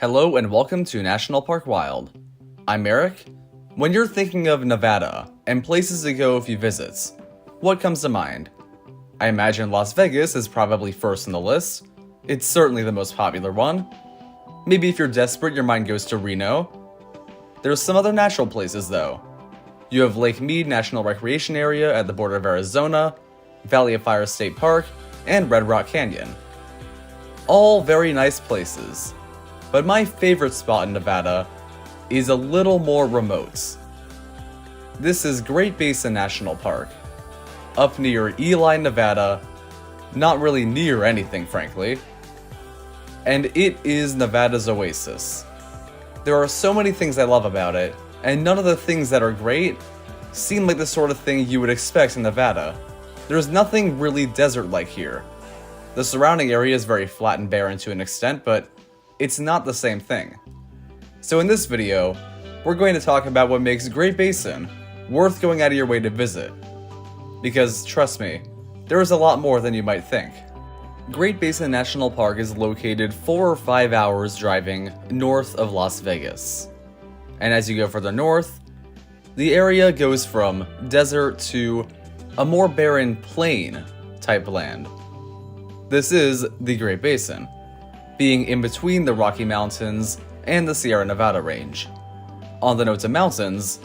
Hello and welcome to National Park Wild. I'm Eric. When you're thinking of Nevada and places to go if you visit, what comes to mind? I imagine Las Vegas is probably first on the list. It's certainly the most popular one. Maybe if you're desperate, your mind goes to Reno. There's some other natural places though. You have Lake Mead National Recreation Area at the border of Arizona, Valley of Fire State Park, and Red Rock Canyon. All very nice places. But my favorite spot in Nevada is a little more remote. This is Great Basin National Park, up near Ely, Nevada, not really near anything frankly, and it is Nevada's oasis. There are so many things I love about it, and none of the things that are great seem like the sort of thing you would expect in Nevada. There's nothing really desert-like here. The surrounding area is very flat and barren to an extent, but it's not the same thing. So in this video, we're going to talk about what makes Great Basin worth going out of your way to visit. Because, trust me, there is a lot more than you might think. Great Basin National Park is located 4 or 5 hours driving north of Las Vegas. And as you go further north, the area goes from desert to a more barren plain type land. This is the Great Basin, being in between the Rocky Mountains and the Sierra Nevada range. On the note of mountains,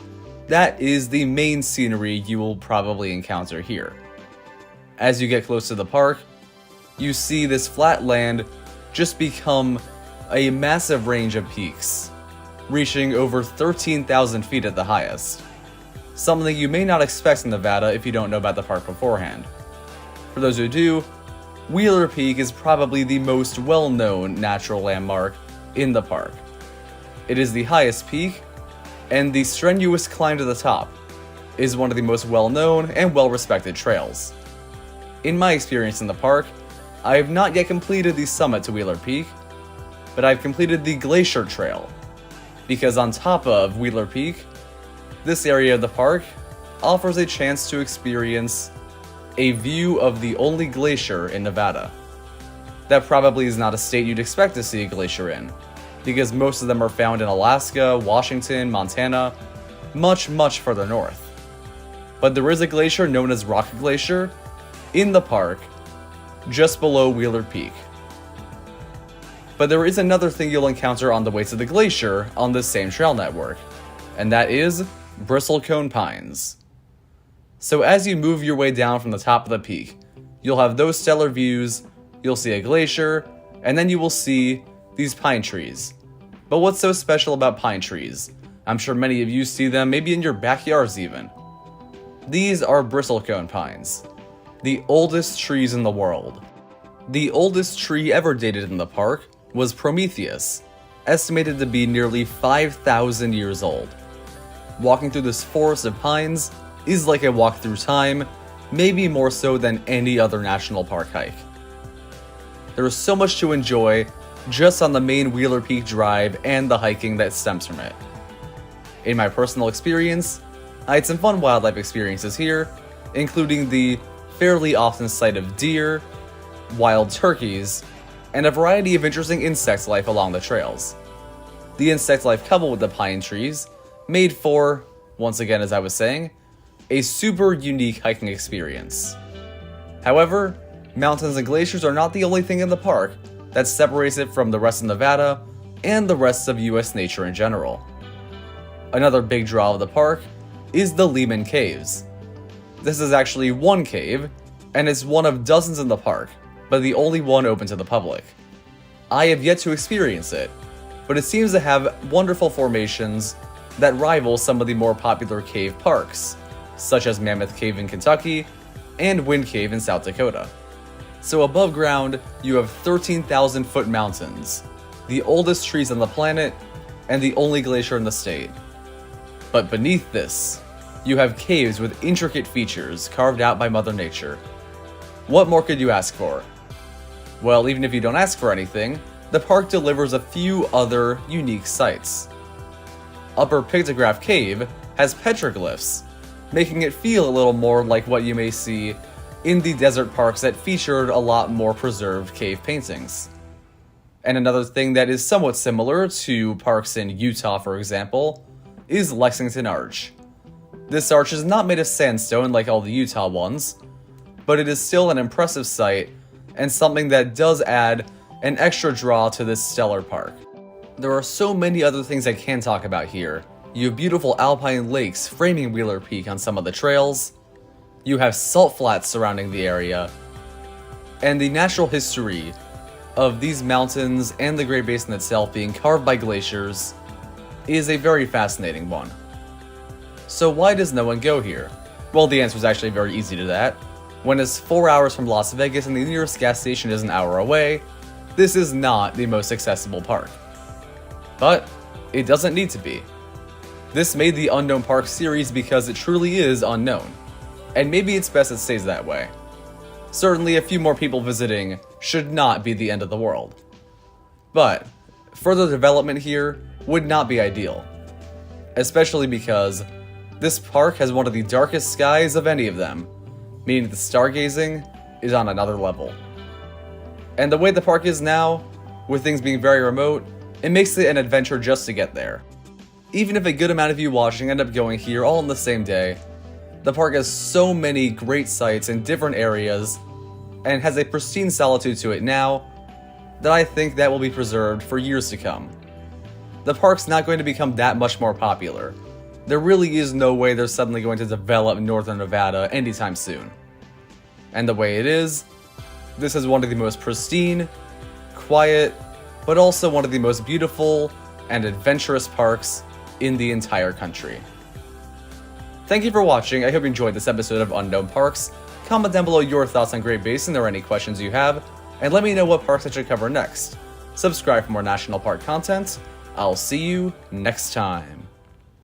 that is the main scenery you will probably encounter here. As you get close to the park, you see this flat land just become a massive range of peaks, reaching over 13,000 feet at the highest. Something you may not expect in Nevada if you don't know about the park beforehand. For those who do, Wheeler Peak is probably the most well-known natural landmark in the park. It is the highest peak, and the strenuous climb to the top is one of the most well-known and well-respected trails. In my experience in the park, I have not yet completed the summit to Wheeler Peak, but I've completed the Glacier Trail, because on top of Wheeler Peak, this area of the park offers a chance to experience a view of the only glacier in Nevada. That probably is not a state you'd expect to see a glacier in, because most of them are found in Alaska, Washington, Montana, much further north. But there is a glacier known as Rock Glacier in the park, just below Wheeler Peak. But there is another thing you'll encounter on the way to the glacier on this same trail network, and that is bristlecone pines. So as you move your way down from the top of the peak, you'll have those stellar views, you'll see a glacier, and then you will see these pine trees. But what's so special about pine trees? I'm sure many of you see them, maybe in your backyards even. These are bristlecone pines, the oldest trees in the world. The oldest tree ever dated in the park was Prometheus, estimated to be nearly 5,000 years old. Walking through this forest of pines is like a walk through time, maybe more so than any other national park hike. There is so much to enjoy just on the main Wheeler Peak drive and the hiking that stems from it. In my personal experience, I had some fun wildlife experiences here, including the fairly often sight of deer, wild turkeys, and a variety of interesting insect life along the trails. The insect life coupled with the pine trees made for, once again as I was saying, a super unique hiking experience. However, mountains and glaciers are not the only thing in the park that separates it from the rest of Nevada and the rest of US nature in general. Another big draw of the park is the Lehman Caves. This is actually one cave, and it's one of dozens in the park, but the only one open to the public. I have yet to experience it, but it seems to have wonderful formations that rival some of the more popular cave parks, such as Mammoth Cave in Kentucky and Wind Cave in South Dakota. So above ground, you have 13,000 foot mountains, the oldest trees on the planet, and the only glacier in the state. But beneath this, you have caves with intricate features carved out by Mother Nature. What more could you ask for? Well, even if you don't ask for anything, the park delivers a few other unique sights. Upper Pictograph Cave has petroglyphs, making it feel a little more like what you may see in the desert parks that featured a lot more preserved cave paintings. And another thing that is somewhat similar to parks in Utah, for example, is Lexington Arch. This arch is not made of sandstone like all the Utah ones, but it is still an impressive sight and something that does add an extra draw to this stellar park. There are so many other things I can talk about here. You have beautiful alpine lakes framing Wheeler Peak on some of the trails, you have salt flats surrounding the area, and the natural history of these mountains and the Great Basin itself being carved by glaciers is a very fascinating one. So why does no one go here? Well, the answer is actually very easy to that. When it's 4 hours from Las Vegas and the nearest gas station is an hour away, this is not the most accessible park. But it doesn't need to be. This made the Unknown Park series because it truly is unknown, and maybe it's best it stays that way. Certainly a few more people visiting should not be the end of the world. But further development here would not be ideal, especially because this park has one of the darkest skies of any of them, meaning the stargazing is on another level. And the way the park is now, with things being very remote, it makes it an adventure just to get there. Even if a good amount of you watching end up going here all in the same day, the park has so many great sights in different areas and has a pristine solitude to it now that I think that will be preserved for years to come. The park's not going to become that much more popular. There really is no way they're suddenly going to develop northern Nevada anytime soon. And the way it is, this is one of the most pristine, quiet, but also one of the most beautiful and adventurous parks in the entire country. Thank you for watching. I hope you enjoyed this episode of Unknown Parks. Comment down below your thoughts on Great Basin or any questions you have, and let me know what parks I should cover next. Subscribe for more national park content. I'll see you next time.